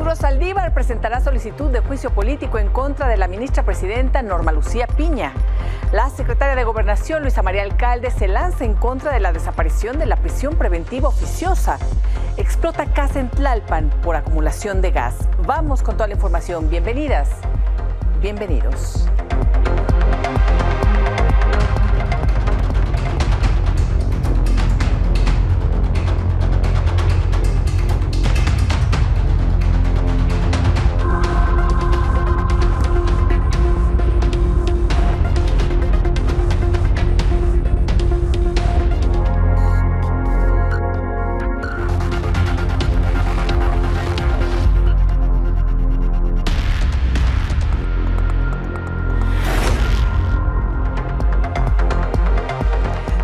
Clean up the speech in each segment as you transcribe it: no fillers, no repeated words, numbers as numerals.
Arturo Saldívar presentará solicitud de juicio político en contra de la ministra presidenta Norma Lucía Piña. La secretaria de Gobernación, Luisa María Alcalde, se lanza en contra de la desaparición de la prisión preventiva oficiosa. Explota casa en Tlalpan por acumulación de gas. Vamos con toda la información. Bienvenidas, bienvenidos.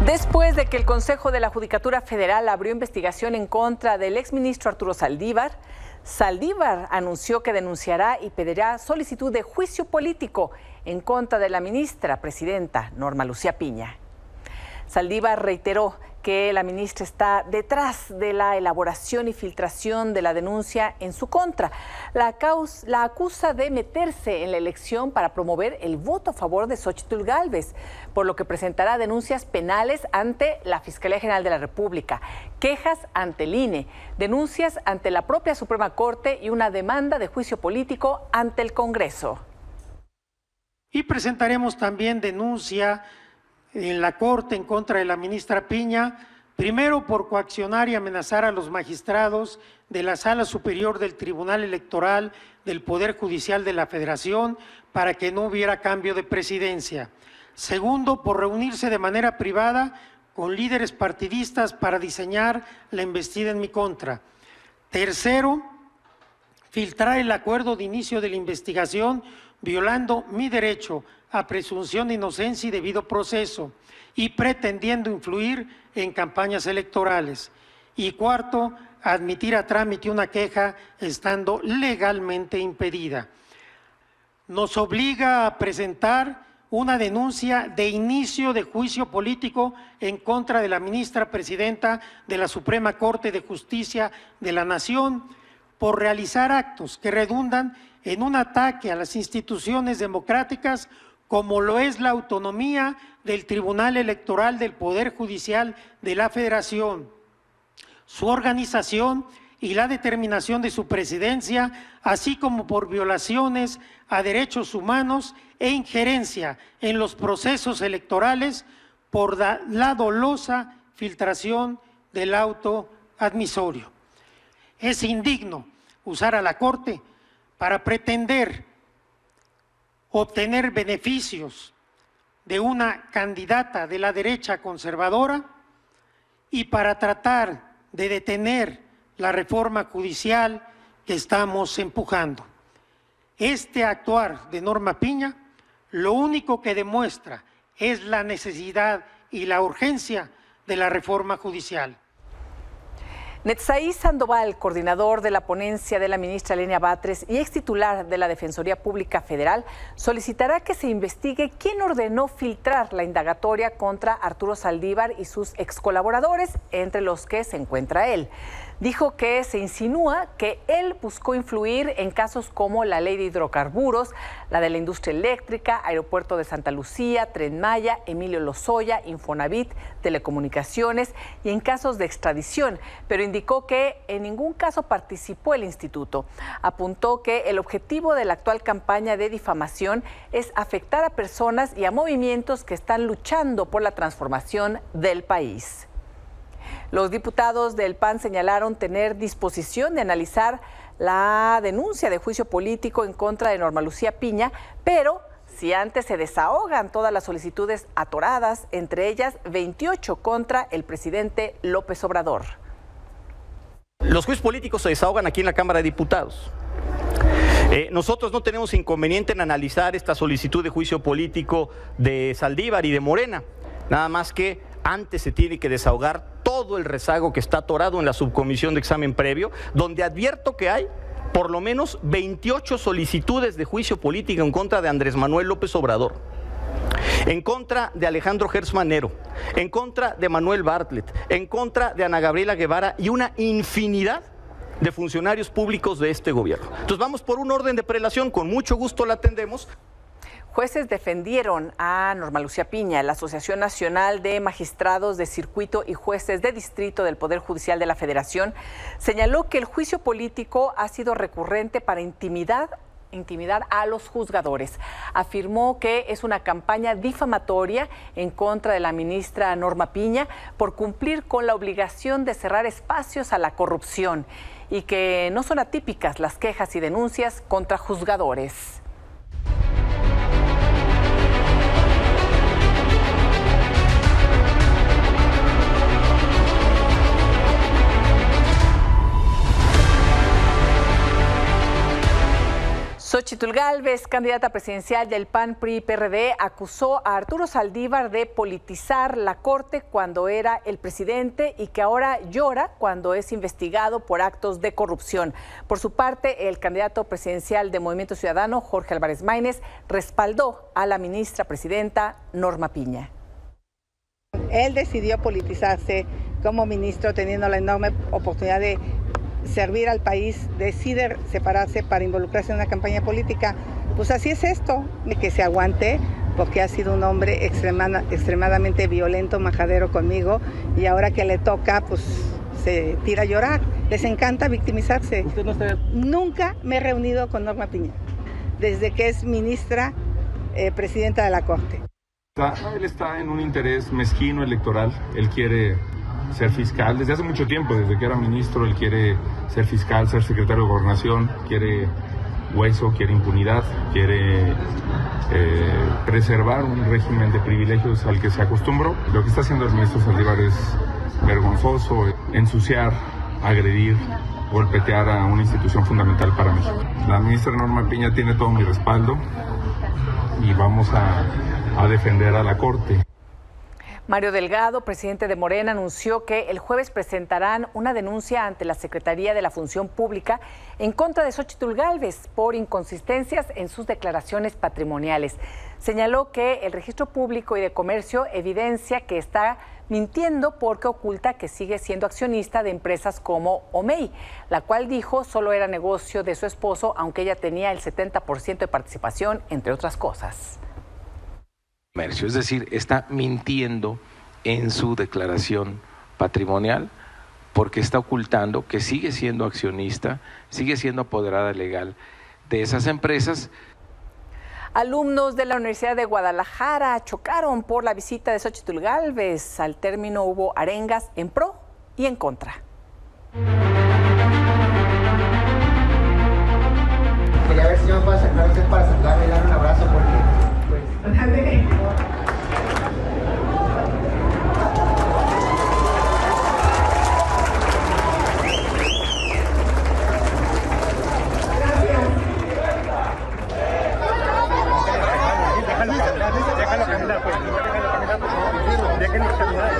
Después de que el Consejo de la Judicatura Federal abrió investigación en contra del exministro Arturo Saldívar, Saldívar anunció que denunciará y pedirá solicitud de juicio político en contra de la ministra presidenta Norma Lucía Piña. Saldívar reiteró que la ministra está detrás de la elaboración y filtración de la denuncia en su contra. La acusa de meterse en la elección para promover el voto a favor de Xóchitl Gálvez, por lo que presentará denuncias penales ante la Fiscalía General de la República, quejas ante el INE, denuncias ante la propia Suprema Corte y una demanda de juicio político ante el Congreso. Y presentaremos también denuncia en la Corte en contra de la ministra Piña, primero por coaccionar y amenazar a los magistrados de la Sala Superior del Tribunal Electoral del Poder Judicial de la Federación para que no hubiera cambio de presidencia. Segundo, por reunirse de manera privada con líderes partidistas para diseñar la embestida en mi contra. Tercero, filtrar el acuerdo de inicio de la investigación violando mi derecho a presunción de inocencia y debido proceso y pretendiendo influir en campañas electorales. Y cuarto, admitir a trámite una queja estando legalmente impedida. Nos obliga a presentar una denuncia de inicio de juicio político en contra de la ministra presidenta de la Suprema Corte de Justicia de la Nación por realizar actos que redundan en un ataque a las instituciones democráticas como lo es la autonomía del Tribunal Electoral del Poder Judicial de la Federación, su organización y la determinación de su presidencia, así como por violaciones a derechos humanos e injerencia en los procesos electorales por la dolosa filtración del auto admisorio. Es indigno usar a la Corte para pretender obtener beneficios de una candidata de la derecha conservadora y para tratar de detener la reforma judicial que estamos empujando. Este actuar de Norma Piña lo único que demuestra es la necesidad y la urgencia de la reforma judicial. Netzaí Sandoval, coordinador de la ponencia de la ministra Lenia Batres y extitular de la Defensoría Pública Federal, solicitará que se investigue quién ordenó filtrar la indagatoria contra Arturo Saldívar y sus excolaboradores, entre los que se encuentra él. Dijo que se insinúa que él buscó influir en casos como la ley de hidrocarburos, la de la industria eléctrica, Aeropuerto de Santa Lucía, Tren Maya, Emilio Lozoya, Infonavit, Telecomunicaciones y en casos de extradición, pero indicó que en ningún caso participó el instituto. Apuntó que el objetivo de la actual campaña de difamación es afectar a personas y a movimientos que están luchando por la transformación del país. Los diputados del PAN señalaron tener disposición de analizar la denuncia de juicio político en contra de Norma Lucía Piña, pero si antes se desahogan todas las solicitudes atoradas, entre ellas 28 contra el presidente López Obrador. Los juicios políticos se desahogan aquí en la Cámara de Diputados. Nosotros no tenemos inconveniente en analizar esta solicitud de juicio político de Saldívar y de Morena, nada más que antes se tiene que desahogar todo el rezago que está atorado en la subcomisión de examen previo, donde advierto que hay por lo menos 28 solicitudes de juicio político en contra de Andrés Manuel López Obrador, en contra de Alejandro Gertz Manero, en contra de Manuel Bartlett, en contra de Ana Gabriela Guevara y una infinidad de funcionarios públicos de este gobierno. Entonces vamos por un orden de prelación, con mucho gusto la atendemos. Jueces defendieron a Norma Lucía Piña. La Asociación Nacional de Magistrados de Circuito y Jueces de Distrito del Poder Judicial de la Federación señaló que el juicio político ha sido recurrente para intimidar a los juzgadores. Afirmó que es una campaña difamatoria en contra de la ministra Norma Piña por cumplir con la obligación de cerrar espacios a la corrupción y que no son atípicas las quejas y denuncias contra juzgadores. Xóchitl Gálvez, candidata presidencial del PAN-PRI-PRD, acusó a Arturo Saldívar de politizar la Corte cuando era el presidente y que ahora llora cuando es investigado por actos de corrupción. Por su parte, el candidato presidencial de Movimiento Ciudadano, Jorge Álvarez Maínez, respaldó a la ministra presidenta Norma Piña. Él decidió politizarse como ministro, teniendo la enorme oportunidad de servir al país, decide separarse para involucrarse en una campaña política. Pues así es esto, que se aguante, porque ha sido un hombre extremadamente violento, majadero conmigo, y ahora que le toca, pues se tira a llorar. Les encanta victimizarse. ¿Usted no está... Nunca me he reunido con Norma Piña, desde que es ministra, presidenta de la Corte. Él está en un interés mezquino electoral. Él quiere ser fiscal desde hace mucho tiempo, desde que era ministro. Él quiere ser fiscal, ser secretario de Gobernación, quiere hueso, quiere impunidad, quiere preservar un régimen de privilegios al que se acostumbró. Lo que está haciendo el ministro Saldívar es vergonzoso, ensuciar, agredir, golpetear a una institución fundamental para México. La ministra Norma Piña tiene todo mi respaldo y vamos a defender a la Corte. Mario Delgado, presidente de Morena, anunció que el jueves presentarán una denuncia ante la Secretaría de la Función Pública en contra de Xóchitl Gálvez por inconsistencias en sus declaraciones patrimoniales. Señaló que el Registro Público y de Comercio evidencia que está mintiendo porque oculta que sigue siendo accionista de empresas como OMEI, la cual dijo solo era negocio de su esposo, aunque ella tenía el 70% de participación, entre otras cosas. Es decir, está mintiendo en su declaración patrimonial porque está ocultando que sigue siendo accionista, sigue siendo apoderada legal de esas empresas. Alumnos de la Universidad de Guadalajara chocaron por la visita de Xóchitl Gálvez. Al término hubo arengas en pro y en contra. Quería ver si yo me puedo acercar a usted para saludarle y darle un abrazo porque, pues... Déjalo caminar, pues. Déjalo caminar.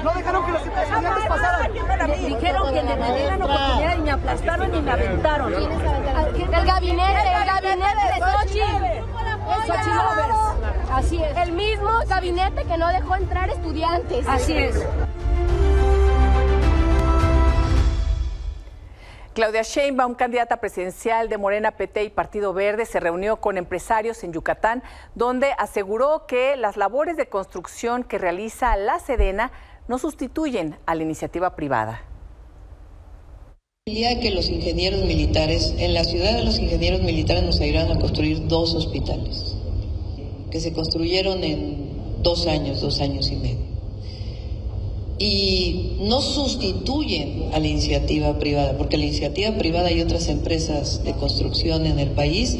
No dejaron que los estudiantes pasaran. Dijeron que le dieran oportunidad y me aplastaron y me aventaron. El gabinete de Xóchitl Gálvez. Así es. El mismo gabinete que no dejó entrar estudiantes. Así es. Claudia Sheinbaum, candidata presidencial de Morena, PT y Partido Verde, se reunió con empresarios en Yucatán, donde aseguró que las labores de construcción que realiza la Sedena no sustituyen a la iniciativa privada. El día que los ingenieros militares, en la ciudad de los ingenieros militares nos ayudaron a construir 2 hospitales, que se construyeron en 2 años y medio. Y no sustituyen a la iniciativa privada, porque la iniciativa privada y otras empresas de construcción en el país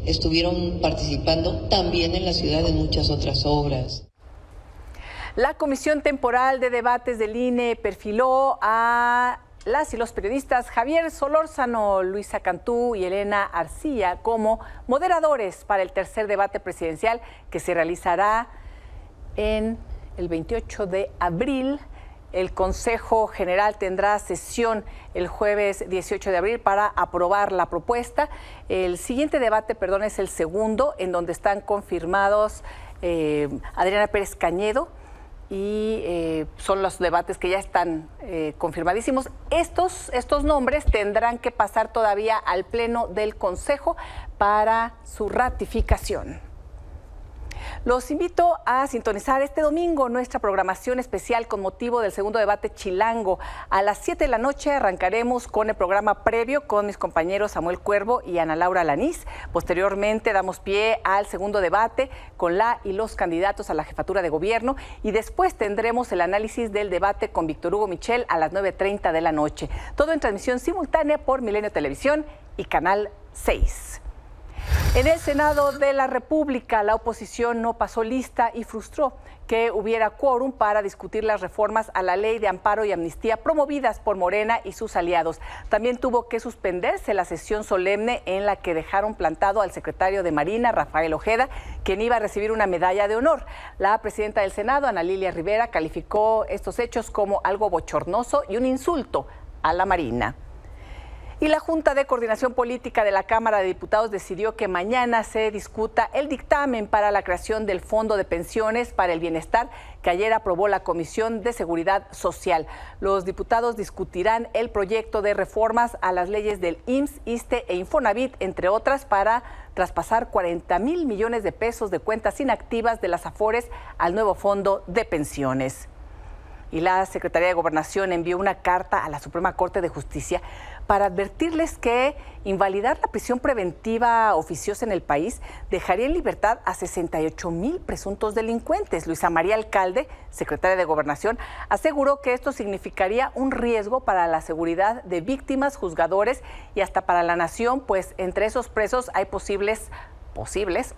estuvieron participando también en la ciudad en muchas otras obras. La Comisión Temporal de Debates del INE perfiló a las y los periodistas Javier Solórzano, Luisa Cantú y Elena Arcilla como moderadores para el tercer debate presidencial que se realizará en el 28 de abril. El Consejo General tendrá sesión el jueves 18 de abril para aprobar la propuesta. El siguiente debate, es el segundo, en donde están confirmados Adriana Pérez Cañedo y son los debates que ya están confirmadísimos. Estos nombres tendrán que pasar todavía al Pleno del Consejo para su ratificación. Los invito a sintonizar este domingo nuestra programación especial con motivo del segundo debate chilango. A las 7 de la noche arrancaremos con el programa previo con mis compañeros Samuel Cuervo y Ana Laura Lanís. Posteriormente damos pie al segundo debate con la y los candidatos a la jefatura de gobierno y después tendremos el análisis del debate con Víctor Hugo Michel a las 9:30 de la noche. Todo en transmisión simultánea por Milenio Televisión y Canal 6. En el Senado de la República, la oposición no pasó lista y frustró que hubiera quórum para discutir las reformas a la Ley de Amparo y Amnistía promovidas por Morena y sus aliados. También tuvo que suspenderse la sesión solemne en la que dejaron plantado al secretario de Marina, Rafael Ojeda, quien iba a recibir una medalla de honor. La presidenta del Senado, Ana Lilia Rivera, calificó estos hechos como algo bochornoso y un insulto a la Marina. Y la Junta de Coordinación Política de la Cámara de Diputados decidió que mañana se discuta el dictamen para la creación del Fondo de Pensiones para el Bienestar que ayer aprobó la Comisión de Seguridad Social. Los diputados discutirán el proyecto de reformas a las leyes del IMSS, ISSSTE e Infonavit, entre otras, para traspasar 40,000 millones de pesos de cuentas inactivas de las AFORES al nuevo Fondo de Pensiones. Y la Secretaría de Gobernación envió una carta a la Suprema Corte de Justicia para advertirles que invalidar la prisión preventiva oficiosa en el país dejaría en libertad a 68,000 presuntos delincuentes. Luisa María Alcalde, secretaria de Gobernación, aseguró que esto significaría un riesgo para la seguridad de víctimas, juzgadores y hasta para la nación, pues entre esos presos hay posibles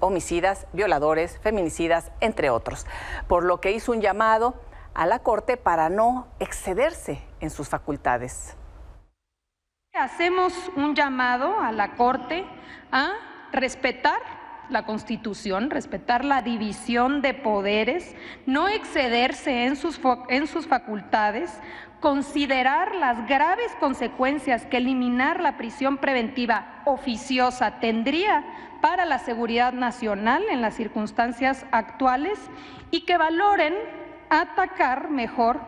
homicidas, violadores, feminicidas, entre otros. Por lo que hizo un llamado a la Corte para no excederse en sus facultades. Hacemos un llamado a la Corte a respetar la Constitución, respetar la división de poderes, no excederse en sus facultades, considerar las graves consecuencias que eliminar la prisión preventiva oficiosa tendría para la seguridad nacional en las circunstancias actuales y que valoren atacar mejor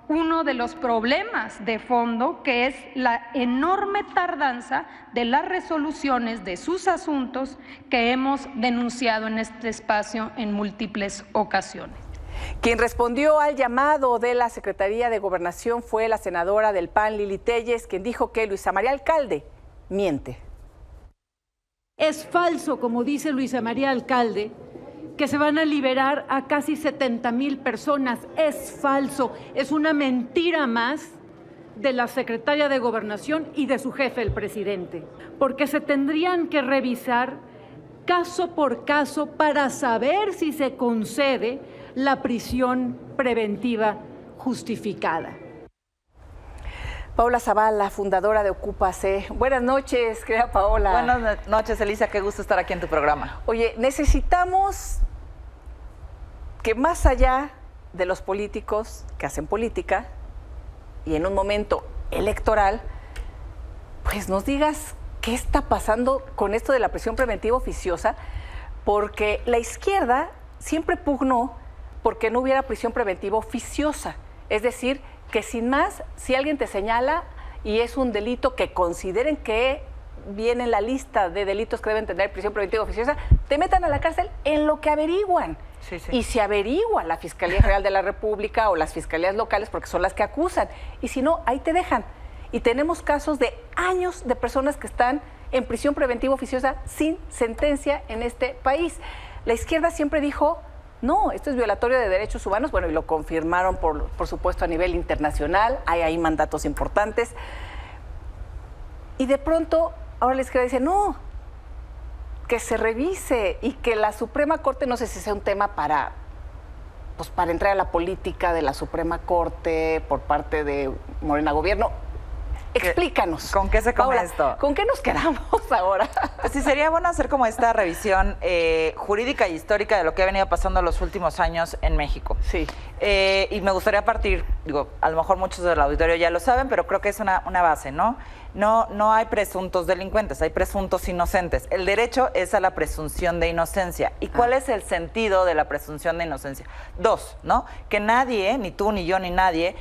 uno de los problemas de fondo, que es la enorme tardanza de las resoluciones de sus asuntos que hemos denunciado en este espacio en múltiples ocasiones. Quien respondió al llamado de la Secretaría de Gobernación fue la senadora del PAN, Lili Telles, quien dijo que Luisa María Alcalde miente. Es falso, como dice Luisa María Alcalde, que se van a liberar a casi 70,000 personas. Es falso, es una mentira más de la secretaria de Gobernación y de su jefe, el presidente, porque se tendrían que revisar caso por caso para saber si se concede la prisión preventiva justificada. Paola Zavala, fundadora de Ocúpase. Buenas noches, querida Paola. Buenas noches, Elisa, qué gusto estar aquí en tu programa. Oye, necesitamos que más allá de los políticos que hacen política y en un momento electoral, pues nos digas qué está pasando con esto de la prisión preventiva oficiosa, porque la izquierda siempre pugnó porque no hubiera prisión preventiva oficiosa. Es decir, que sin más, si alguien te señala y es un delito que consideren que viene en la lista de delitos que deben tener prisión preventiva oficiosa, te metan a la cárcel en lo que averiguan. Sí. Y se averigua la Fiscalía General de la República o las fiscalías locales, porque son las que acusan. Y si no, ahí te dejan. Y tenemos casos de años de personas que están en prisión preventiva oficiosa sin sentencia en este país. La izquierda siempre dijo No, esto es violatorio de derechos humanos, bueno, y lo confirmaron por supuesto a nivel internacional, hay ahí mandatos importantes. Y de pronto, ahora la izquierda dice, no, que se revise y que la Suprema Corte, no sé si sea un tema para entrar a la política de la Suprema Corte por parte de Morena Gobierno. Explícanos. ¿Con qué se come Paola, esto? ¿Con qué nos quedamos ahora? Sí, sería bueno hacer como esta revisión jurídica y histórica de lo que ha venido pasando los últimos años en México. Sí. Y me gustaría partir, digo, a lo mejor muchos del auditorio ya lo saben, pero creo que es una base, ¿no? No hay presuntos delincuentes, hay presuntos inocentes. El derecho es a la presunción de inocencia. ¿Y cuál es el sentido de la presunción de inocencia? 2, ¿no? Que nadie, ni tú, ni yo, ni nadie,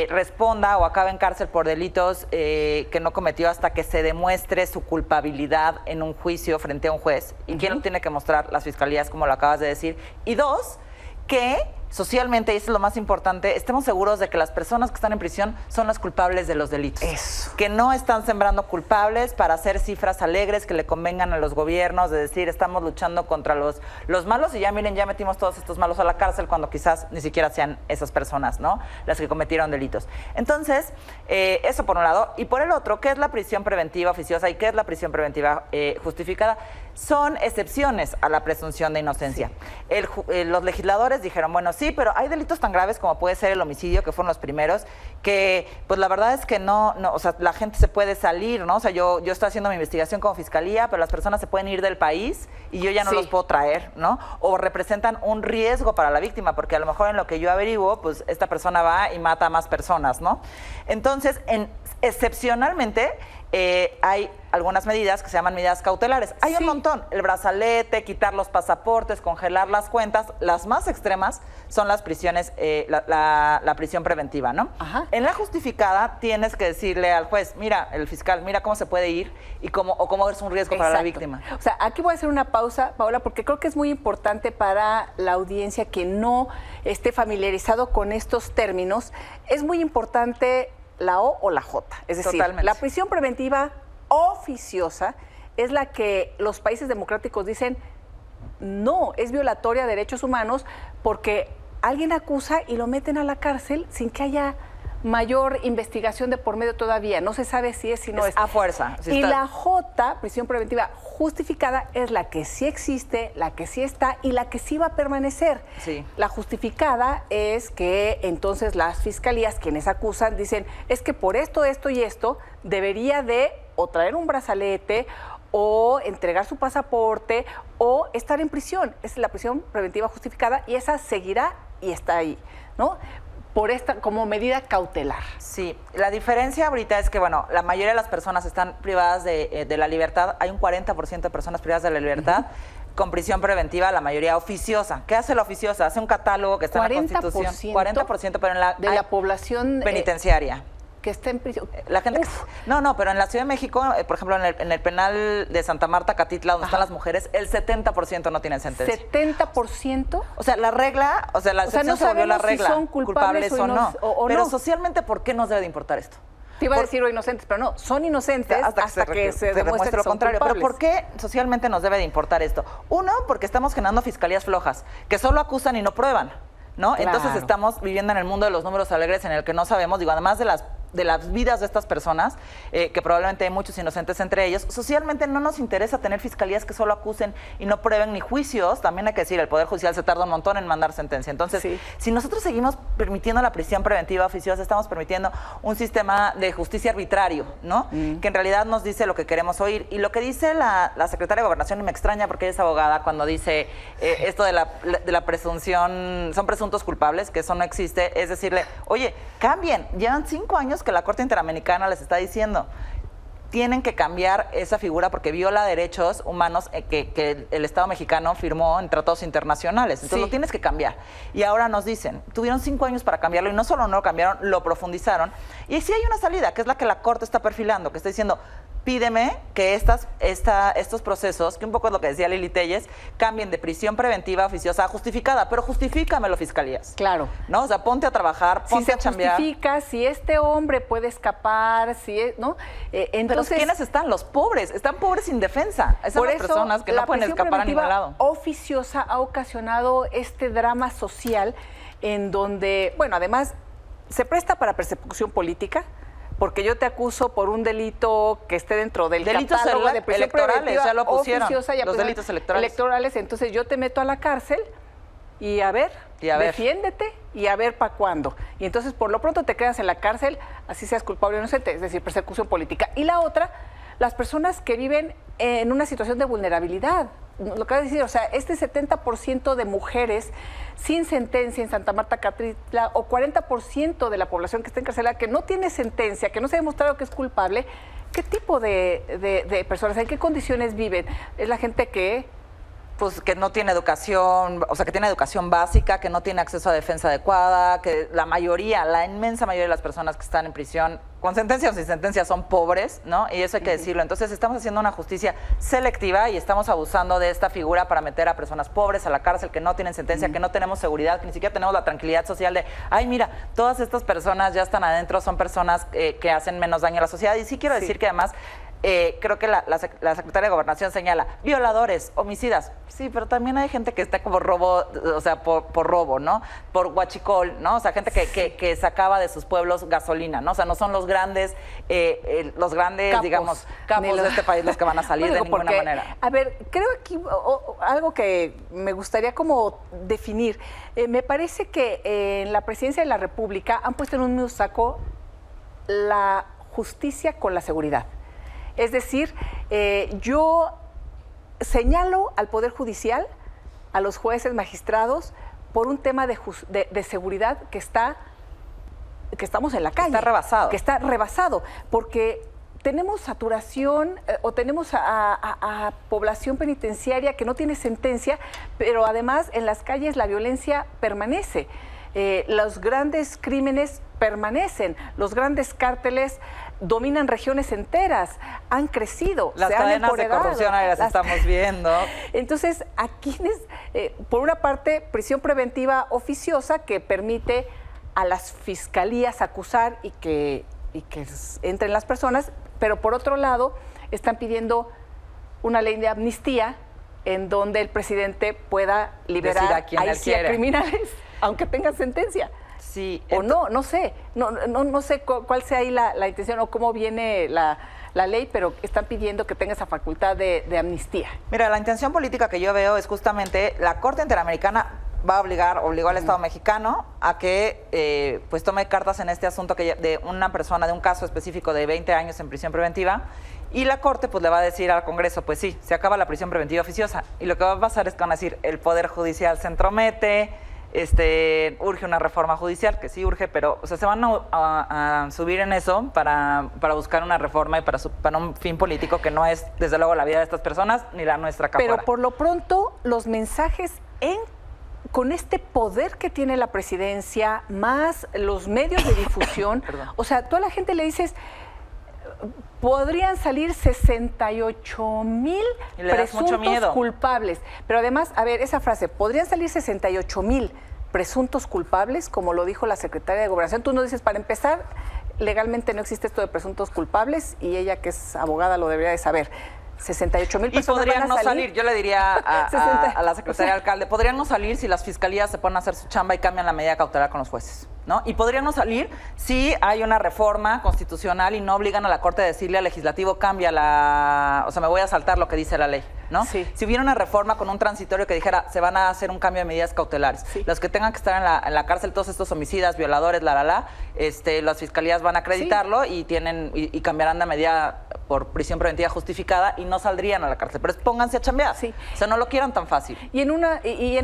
responda o acabe en cárcel por delitos que no cometió hasta que se demuestre su culpabilidad en un juicio frente a un juez. ¿Y quién lo tiene que mostrar? Las fiscalías, como lo acabas de decir. Y 2, que socialmente, y eso es lo más importante, estemos seguros de que las personas que están en prisión son las culpables de los delitos. Eso. Que no están sembrando culpables para hacer cifras alegres que le convengan a los gobiernos, de decir, estamos luchando contra los malos y ya miren, ya metimos todos estos malos a la cárcel cuando quizás ni siquiera sean esas personas, ¿no? Las que cometieron delitos. Entonces, eso por un lado. Y por el otro, ¿qué es la prisión preventiva oficiosa y qué es la prisión preventiva justificada? Son excepciones a la presunción de inocencia. Sí. Los legisladores dijeron, bueno, sí, pero hay delitos tan graves como puede ser el homicidio, que fueron los primeros, que pues la verdad es que no, o sea, la gente se puede salir, ¿no? O sea, yo estoy haciendo mi investigación como fiscalía, pero las personas se pueden ir del país y yo ya no los puedo traer, ¿no? O representan un riesgo para la víctima, porque a lo mejor en lo que yo averiguo, pues esta persona va y mata a más personas, ¿no? Entonces, excepcionalmente, hay algunas medidas que se llaman medidas cautelares. Hay un montón, el brazalete, quitar los pasaportes, congelar las cuentas. Las más extremas son las prisiones, la prisión preventiva, ¿no? Ajá. En la justificada tienes que decirle al juez, mira, el fiscal, mira cómo se puede ir y cómo es un riesgo para la víctima. O sea, aquí voy a hacer una pausa, Paola, porque creo que es muy importante para la audiencia que no esté familiarizado con estos términos. Es muy importante la O o la J. Es decir, la prisión preventiva oficiosa es la que los países democráticos dicen no, es violatoria de derechos humanos porque alguien acusa y lo meten a la cárcel sin que haya mayor investigación de por medio todavía. No se sabe si es, si no es. A fuerza. Y la J, prisión preventiva justificada, es la que sí existe, la que sí está y la que sí va a permanecer. Sí. La justificada es que entonces las fiscalías, quienes acusan, dicen, es que por esto, esto y esto, debería de o traer un brazalete o entregar su pasaporte o estar en prisión. Esa es la prisión preventiva justificada y esa seguirá y está ahí, ¿no? Por esta, como medida cautelar. Sí, la diferencia ahorita es que, bueno, la mayoría de las personas están privadas de la libertad. Hay un 40% de personas privadas de la libertad con prisión preventiva, la mayoría oficiosa. ¿Qué hace la oficiosa? Hace un catálogo que está en la Constitución. 40%, pero en la población penitenciaria. Que está en prisión. La gente no, pero en la Ciudad de México, por ejemplo, en el penal de Santa Marta, Catitla, donde están las mujeres, el 70% no tienen sentencia. ¿70%? O sea, la regla, o sea, la excepción no se volvió la regla. Si son culpables o no. Pero socialmente, ¿por qué nos debe de importar esto? Te iba a decir inocentes, pero no, son inocentes hasta que se demuestre lo contrario. Pero ¿por qué socialmente nos debe de importar esto? Uno, porque estamos generando fiscalías flojas, que solo acusan y no prueban, ¿no? Claro. Entonces estamos viviendo en el mundo de los números alegres en el que no sabemos, digo, además de las vidas de estas personas, que probablemente hay muchos inocentes entre ellos, socialmente no nos interesa tener fiscalías que solo acusen y no prueben ni juicios. También hay que decir, el Poder Judicial se tarda un montón en mandar sentencia. Entonces, si nosotros seguimos permitiendo la prisión preventiva oficiosa, estamos permitiendo un sistema de justicia arbitrario, ¿no? Que en realidad nos dice lo que queremos oír. Y lo que dice la secretaria de Gobernación, y me extraña porque ella es abogada, cuando dice esto de la presunción, son presuntos culpables, que eso no existe, es decirle, oye, cambien, llevan 5 años que la Corte Interamericana les está diciendo, tienen que cambiar esa figura porque viola derechos humanos que el Estado mexicano firmó en tratados internacionales. Entonces lo tienes que cambiar. Y ahora nos dicen, tuvieron 5 años para cambiarlo y no solo no lo cambiaron, lo profundizaron. Y sí hay una salida, que es la que la Corte está perfilando, que está diciendo, pídeme que estos procesos, que un poco es lo que decía Lili Telles, cambien de prisión preventiva oficiosa a justificada, pero justifícamelo, fiscalías. Claro. ¿No? O sea, ponte a trabajar, ponte a chambear. Si se justifica, si este hombre puede escapar, ¿no? Entonces, pero ¿quiénes están? Los pobres. Están pobres sin defensa. Esas son las personas que no pueden escapar a ningún lado. Oficiosa ha ocasionado este drama social en donde, bueno, además se presta para persecución política, porque yo te acuso por un delito que esté dentro del delitos catálogo de prisión electorales, ya lo pusieron, oficiosa y los delitos electorales. Entonces yo te meto a la cárcel y a ver, defiéndete y a ver para cuándo. Y entonces por lo pronto te quedas en la cárcel, así seas culpable o inocente, es decir, persecución política. Y la otra, las personas que viven en una situación de vulnerabilidad. Lo que voy a decir, o sea, este 70% de mujeres sin sentencia en Santa Marta, Catitla, o 40% de la población que está encarcelada, que no tiene sentencia, que no se ha demostrado que es culpable, ¿qué tipo de personas, en qué condiciones viven? Es la gente que... Pues que no tiene educación, o sea, que tiene educación básica, que no tiene acceso a defensa adecuada, que la inmensa mayoría de las personas que están en prisión, con sentencia o sin sentencia, son pobres, ¿no? Y eso hay que decirlo. Entonces estamos haciendo una justicia selectiva y estamos abusando de esta figura para meter a personas pobres a la cárcel, que no tienen sentencia, que no tenemos seguridad, que ni siquiera tenemos la tranquilidad social de, ay, mira, todas estas personas ya están adentro, son personas que hacen menos daño a la sociedad. Y sí quiero decir que además... creo que la secretaria de Gobernación señala violadores, homicidas. Sí, pero también hay gente que está como robo, o sea, por robo, ¿no? Por huachicol, ¿no? O sea, gente que sacaba de sus pueblos gasolina, ¿no? O sea, no son los grandes, capos, digamos, capos de este país los que van a salir de ninguna manera. A ver, creo aquí algo que me gustaría como definir. Me parece que en la presidencia de la República han puesto en un mismo saco la justicia con la seguridad. Es decir, yo señalo al Poder Judicial, a los jueces, magistrados, por un tema de seguridad que estamos en la calle. Está rebasado. Que está rebasado, porque tenemos saturación o tenemos a población penitenciaria que no tiene sentencia, pero además en las calles la violencia permanece. Los grandes crímenes permanecen, los grandes cárteles dominan regiones enteras, han crecido, las se han cadenas empoderado, de corrupción ahí las estamos viendo. Entonces, ¿a quiénes? Por una parte, prisión preventiva oficiosa que permite a las fiscalías acusar y que entren las personas, pero por otro lado, están pidiendo una ley de amnistía en donde el presidente pueda liberar a criminales, aunque tengan sentencia. Sí, o no sé, no sé cuál sea ahí la intención o cómo viene la ley, pero están pidiendo que tenga esa facultad de amnistía. Mira, la intención política que yo veo es justamente la Corte Interamericana obligó al Estado mexicano a que pues tome cartas en este asunto de una persona, de un caso específico de 20 años en prisión preventiva, y la Corte pues le va a decir al Congreso, pues sí, se acaba la prisión preventiva oficiosa, y lo que va a pasar es que van a decir, el Poder Judicial se entromete, urge una reforma judicial, que sí urge, pero o sea, se van a subir en eso para buscar una reforma y para un fin político que no es, desde luego, la vida de estas personas ni la nuestra acá Pero fuera. por lo pronto, los mensajes con este poder que tiene la presidencia, más los medios de difusión, o sea, toda la gente le dices, podrían salir 68,000 presuntos culpables. Pero además, a ver, esa frase, podrían salir 68,000 presuntos culpables, como lo dijo la secretaria de Gobernación. Tú nos dices, para empezar, legalmente no existe esto de presuntos culpables y ella, que es abogada, lo debería de saber. 68,000 personas podrían van a no salir. Yo le diría a la secretaria de alcalde, podrían no salir si las fiscalías se ponen a hacer su chamba y cambian la medida cautelar con los jueces, ¿no? Y podrían no salir si hay una reforma constitucional y no obligan a la Corte a decirle al legislativo, cambia o sea, me voy a saltar lo que dice la ley, ¿no? Sí. Si hubiera una reforma con un transitorio que dijera, se van a hacer un cambio de medidas cautelares, los que tengan que estar en la cárcel, todos estos homicidas, violadores, las fiscalías van a acreditarlo y cambiarán la medida por prisión preventiva justificada y no saldrían a la cárcel. Pero pónganse a chambear. Sí. O sea, no lo quieran tan fácil. Y en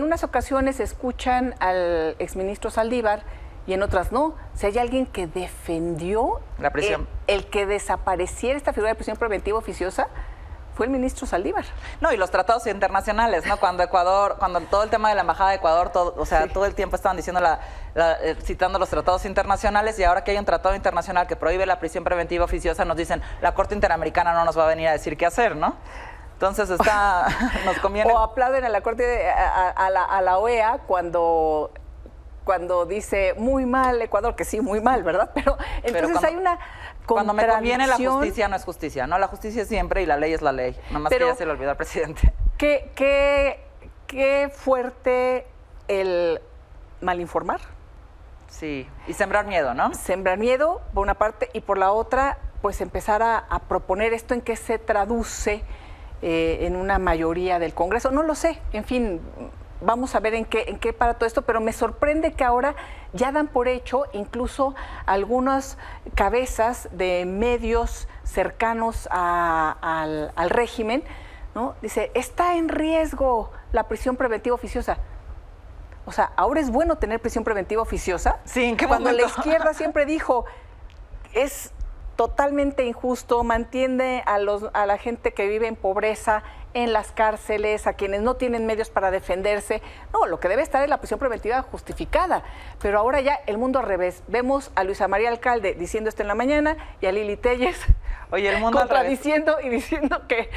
unas ocasiones escuchan al exministro Saldívar y en otras no. Si hay alguien que defendió la prisión, el que desapareciera esta figura de prisión preventiva oficiosa, fue el ministro Saldívar. No, y los tratados internacionales, ¿no? Cuando todo el tema de la embajada de Ecuador, todo el tiempo estaban diciendo citando los tratados internacionales, y ahora que hay un tratado internacional que prohíbe la prisión preventiva oficiosa, nos dicen, la Corte Interamericana no nos va a venir a decir qué hacer, ¿no? Entonces nos conviene. O aplauden a la Corte, a la OEA cuando dice muy mal Ecuador, que sí, muy mal, ¿verdad? Pero entonces hay una cuando me conviene la justicia no es justicia, ¿no? La justicia es siempre y la ley es la ley. Nada más que ya se le olvidó al presidente. Qué fuerte el malinformar. Sí, y sembrar miedo, ¿no? Sembrar miedo, por una parte, y por la otra, pues empezar a proponer esto en qué se traduce en una mayoría del Congreso. No lo sé, en fin, vamos a ver en qué para todo esto, pero me sorprende que ahora ya dan por hecho incluso algunas cabezas de medios cercanos al régimen, ¿no? Dice, está en riesgo la prisión preventiva oficiosa. O sea, ahora es bueno tener prisión preventiva oficiosa. Sí, ¿en qué cuando momento? La izquierda siempre dijo, es totalmente injusto, mantiene a la gente que vive en pobreza en las cárceles, a quienes no tienen medios para defenderse. No, lo que debe estar es la prisión preventiva justificada. Pero ahora ya el mundo al revés. Vemos a Luisa María Alcalde diciendo esto en la mañana y a Lili Telles el mundo contradiciendo y diciendo que,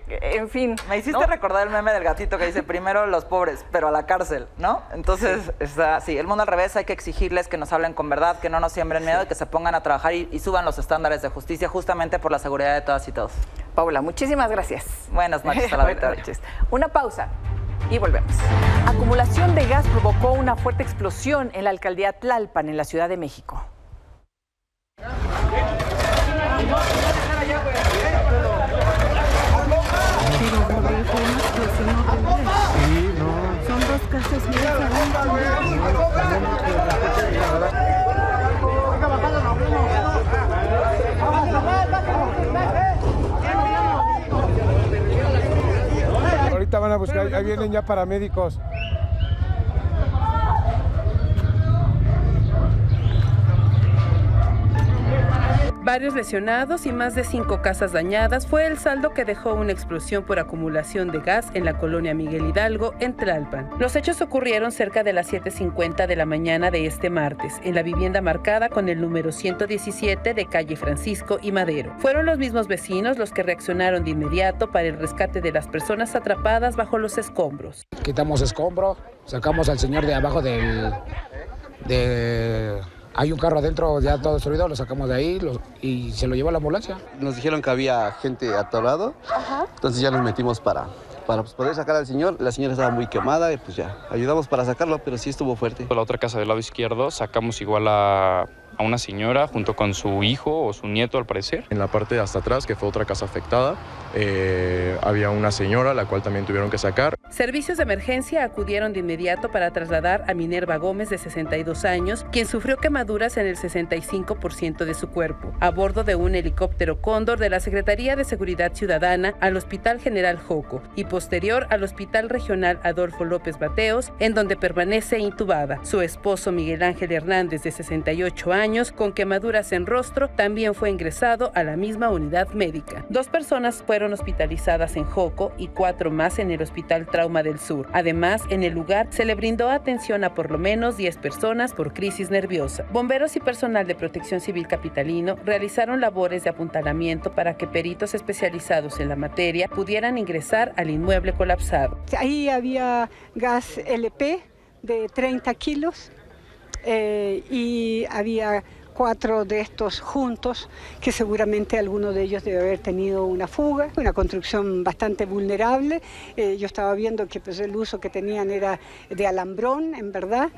en fin. Me hiciste recordar el meme del gatito que dice, primero los pobres, pero a la cárcel, ¿no? Entonces, sí, el mundo al revés, hay que exigirles que nos hablen con verdad, que no nos siembren miedo y que se pongan a trabajar y suban los estándares de justicia justamente por la seguridad de todas y todos. Paula, muchísimas gracias. Buenas noches a la Buenas noches. Una pausa y volvemos. Acumulación de gas provocó una fuerte explosión en la alcaldía Tlalpan, en la Ciudad de México. Son dos casas muy Ahorita van a buscar, ahí vienen ya paramédicos. Varios lesionados y más de 5 casas dañadas fue el saldo que dejó una explosión por acumulación de gas en la colonia Miguel Hidalgo, en Tlalpan. Los hechos ocurrieron cerca de las 7:50 de la mañana de este martes, en la vivienda marcada con el número 117 de calle Francisco y Madero. Fueron los mismos vecinos los que reaccionaron de inmediato para el rescate de las personas atrapadas bajo los escombros. Quitamos escombro, sacamos al señor de abajo hay un carro adentro ya todo destruido, lo sacamos de ahí y se lo llevó a la ambulancia. Nos dijeron que había gente atorado, entonces ya nos metimos para poder sacar al señor. La señora estaba muy quemada y pues ya ayudamos para sacarlo, pero sí estuvo fuerte. Por la otra casa del lado izquierdo sacamos igual a una señora junto con su hijo o su nieto al parecer. En la parte de hasta atrás, que fue otra casa afectada, había una señora la cual también tuvieron que sacar. Servicios de emergencia acudieron de inmediato para trasladar a Minerva Gómez, de 62 años, quien sufrió quemaduras en el 65% de su cuerpo, a bordo de un helicóptero Cóndor de la Secretaría de Seguridad Ciudadana al Hospital General Joco y posterior al Hospital Regional Adolfo López Mateos, en donde permanece intubada. Su esposo Miguel Ángel Hernández, de 68 años, con quemaduras en rostro, también fue ingresado a la misma unidad médica. 2 personas fueron hospitalizadas en Joco y 4 más en el Hospital Trauma del Sur. Además, en el lugar se le brindó atención a por lo menos 10 personas por crisis nerviosa. Bomberos y personal de Protección Civil capitalino realizaron labores de apuntalamiento para que peritos especializados en la materia pudieran ingresar al inmueble colapsado. Ahí había gas LP de 30 kilos. Y había 4 de estos juntos, que seguramente alguno de ellos debe haber tenido una fuga, una construcción bastante vulnerable. Yo estaba viendo que pues, el uso que tenían era de alambrón, en verdad.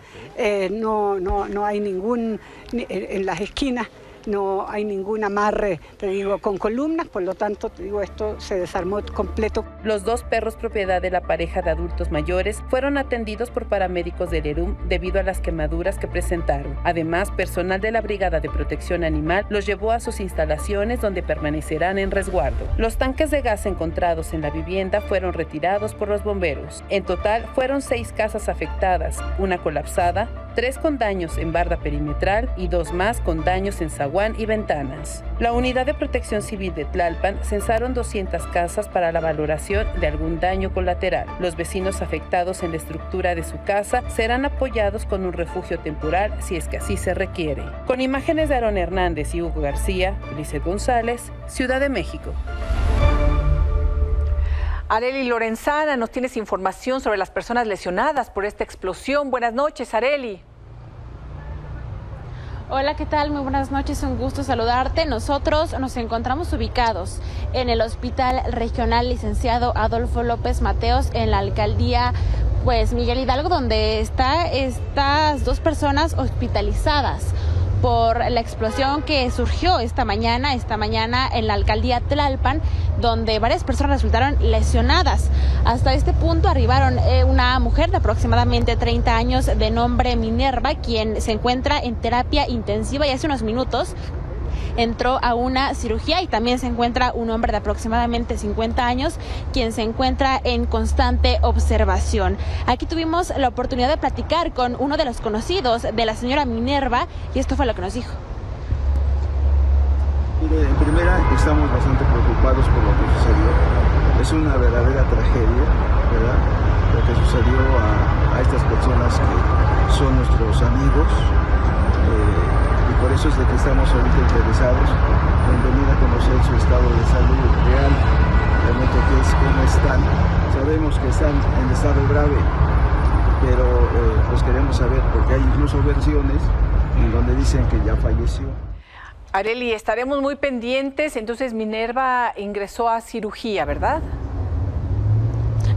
No hay ningún, en las esquinas, no hay ningún amarre, te digo, con columnas, por lo tanto, te digo, esto se desarmó completo. Los 2 perros propiedad de la pareja de adultos mayores fueron atendidos por paramédicos del ERUM debido a las quemaduras que presentaron. Además, personal de la Brigada de Protección Animal los llevó a sus instalaciones donde permanecerán en resguardo. Los tanques de gas encontrados en la vivienda fueron retirados por los bomberos. En total, fueron 6 casas afectadas, una colapsada, 3 con daños en barda perimetral y 2 más con daños en sauce zaguán y ventanas. La Unidad de Protección Civil de Tlalpan censaron 200 casas para la valoración de algún daño colateral. Los vecinos afectados en la estructura de su casa serán apoyados con un refugio temporal si es que así se requiere. Con imágenes de Aarón Hernández y Hugo García, Lizeth González, Ciudad de México. Arely Lorenzana, nos tienes información sobre las personas lesionadas por esta explosión. Buenas noches, Arely. Hola, ¿qué tal? Muy buenas noches, un gusto saludarte. Nosotros nos encontramos ubicados en el Hospital Regional Licenciado Adolfo López Mateos, en la alcaldía Miguel Hidalgo, donde están estas dos personas hospitalizadas por la explosión que surgió esta mañana en la alcaldía Tlalpan, donde varias personas resultaron lesionadas. Hasta este punto arribaron una mujer de aproximadamente 30 años de nombre Minerva, quien se encuentra en terapia intensiva y hace unos minutos entró a una cirugía, y también se encuentra un hombre de aproximadamente 50 años, quien se encuentra en constante observación. Aquí tuvimos la oportunidad de platicar con uno de los conocidos de la señora Minerva, y esto fue lo que nos dijo. Mire, en primera, estamos bastante preocupados por lo que sucedió. Es una verdadera tragedia, ¿verdad? Lo que sucedió a estas personas que son nuestros amigos. Por eso es de que estamos ahorita interesados en venir a conocer su estado de salud real, realmente qué es, cómo están. Sabemos que están en estado grave, pero pues queremos saber, porque hay incluso versiones en donde dicen que ya falleció. Arely, estaremos muy pendientes. Entonces Minerva ingresó a cirugía, ¿verdad?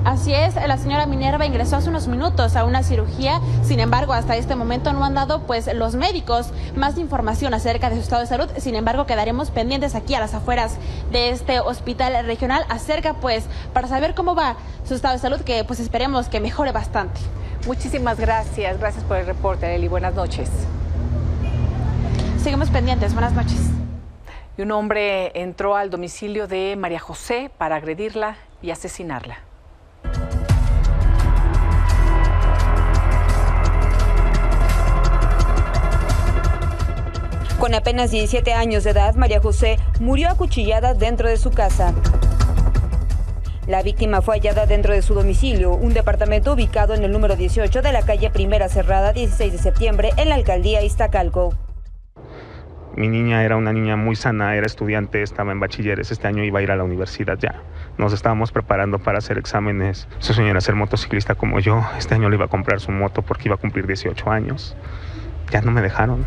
Así es, la señora Minerva ingresó hace unos minutos a una cirugía. Sin embargo, hasta este momento no han dado los médicos más información acerca de su estado de salud. Sin embargo, quedaremos pendientes aquí a las afueras de este hospital regional acerca para saber cómo va su estado de salud, que esperemos que mejore bastante. Muchísimas gracias. Gracias por el reporte, Arely. Buenas noches. Seguimos pendientes. Buenas noches. Y un hombre entró al domicilio de María José para agredirla y asesinarla. Con apenas 17 años de edad, María José murió acuchillada dentro de su casa. La víctima fue hallada dentro de su domicilio, un departamento ubicado en el número 18 de la calle Primera Cerrada, 16 de septiembre, en la alcaldía Iztacalco. Mi niña era una niña muy sana, era estudiante, estaba en bachilleres, este año iba a ir a la universidad ya. Nos estábamos preparando para hacer exámenes. Su sueño era ser motociclista como yo. Este año le iba a comprar su moto porque iba a cumplir 18 años. Ya no me dejaron.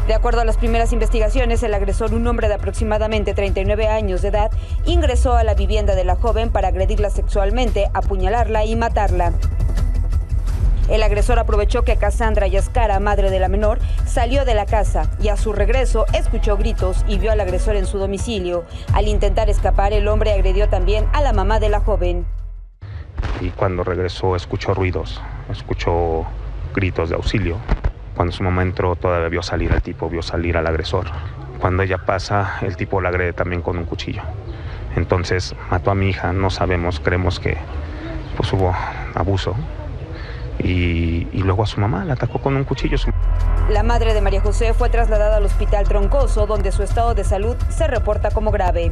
De acuerdo a las primeras investigaciones, el agresor, un hombre de aproximadamente 39 años de edad, ingresó a la vivienda de la joven para agredirla sexualmente, apuñalarla y matarla. El agresor aprovechó que Cassandra Yascara, madre de la menor, salió de la casa y a su regreso escuchó gritos y vio al agresor en su domicilio. Al intentar escapar, el hombre agredió también a la mamá de la joven. Y cuando regresó escuchó ruidos, escuchó gritos de auxilio. Cuando su mamá entró todavía vio salir al tipo, vio salir al agresor. Cuando ella pasa, el tipo la agrede también con un cuchillo. Entonces mató a mi hija, no sabemos, creemos que hubo abuso. Y luego a su mamá la atacó con un cuchillo. La madre de María José fue trasladada al hospital Troncoso, donde su estado de salud se reporta como grave.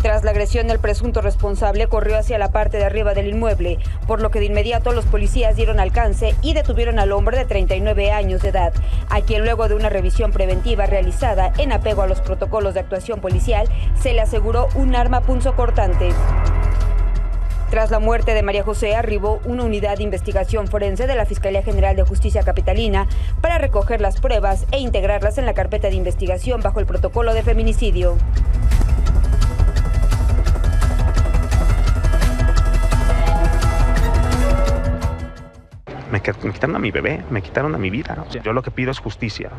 Tras la agresión, el presunto responsable corrió hacia la parte de arriba del inmueble, por lo que de inmediato los policías dieron alcance y detuvieron al hombre de 39 años de edad, a quien luego de una revisión preventiva realizada en apego a los protocolos de actuación policial, se le aseguró un arma punzocortante. Tras la muerte de María José, arribó una unidad de investigación forense de la Fiscalía General de Justicia Capitalina para recoger las pruebas e integrarlas en la carpeta de investigación bajo el protocolo de feminicidio. Me quitaron a mi bebé, me quitaron a mi vida. Yo lo que pido es justicia,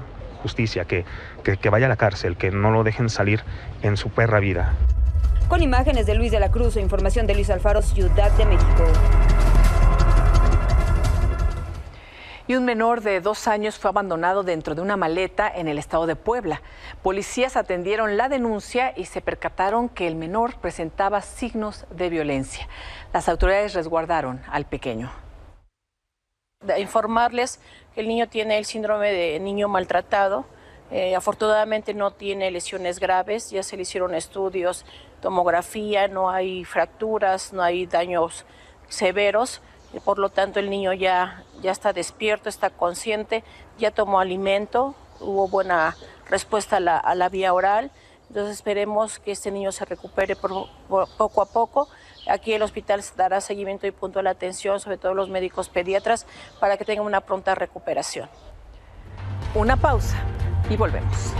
que vaya a la cárcel, que no lo dejen salir en su perra vida. Con imágenes de Luis de la Cruz e información de Luis Alfaro, Ciudad de México. Y un menor de 2 años fue abandonado dentro de una maleta en el estado de Puebla. Policías atendieron la denuncia y se percataron que el menor presentaba signos de violencia. Las autoridades resguardaron al pequeño. De informarles que el niño tiene el síndrome de niño maltratado, Afortunadamente no tiene lesiones graves, ya se le hicieron estudios, tomografía, no hay fracturas, no hay daños severos, y por lo tanto el niño ya está despierto, está consciente, ya tomó alimento, hubo buena respuesta a la vía oral, entonces esperemos que este niño se recupere poco a poco. Aquí el hospital dará seguimiento y puntual atención, sobre todo los médicos pediatras, para que tengan una pronta recuperación. Una pausa y volvemos.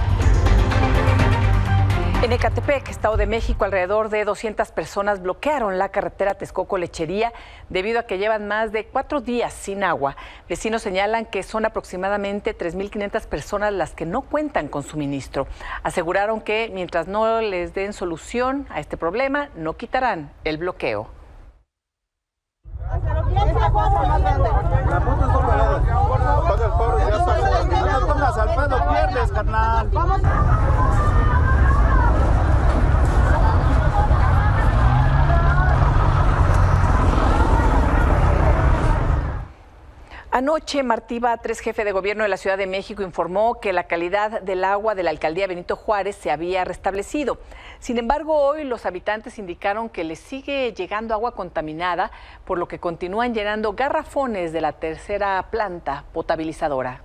En Ecatepec, Estado de México, alrededor de 200 personas bloquearon la carretera Texcoco-Lechería debido a que llevan más de 4 días sin agua. Vecinos señalan que son aproximadamente 3.500 personas las que no cuentan con suministro. Aseguraron que mientras no les den solución a este problema, no quitarán el bloqueo. Anoche, Martí Batres, jefe de gobierno de la Ciudad de México, informó que la calidad del agua de la alcaldía Benito Juárez se había restablecido. Sin embargo, hoy los habitantes indicaron que les sigue llegando agua contaminada, por lo que continúan llenando garrafones de la tercera planta potabilizadora.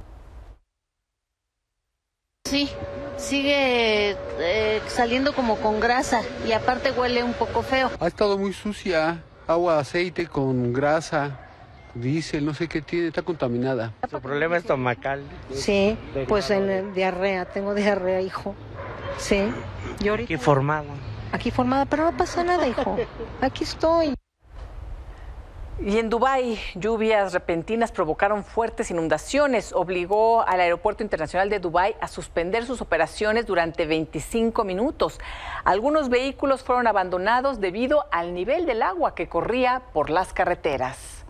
Sí, sigue saliendo como con grasa y aparte huele un poco feo. Ha estado muy sucia, agua, aceite con grasa. Diésel, no sé qué tiene, está contaminada. ¿Su problema estomacal? Sí, pues en diarrea, tengo diarrea, hijo. Sí, yo ahorita... Aquí formada. Aquí formada, pero no pasa nada, hijo. Aquí estoy. Y en Dubái, lluvias repentinas provocaron fuertes inundaciones. Obligó al Aeropuerto Internacional de Dubái a suspender sus operaciones durante 25 minutos. Algunos vehículos fueron abandonados debido al nivel del agua que corría por las carreteras.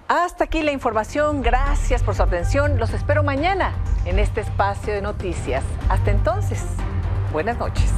Hasta aquí la información, gracias por su atención. Los espero mañana en este espacio de noticias. Hasta entonces, buenas noches.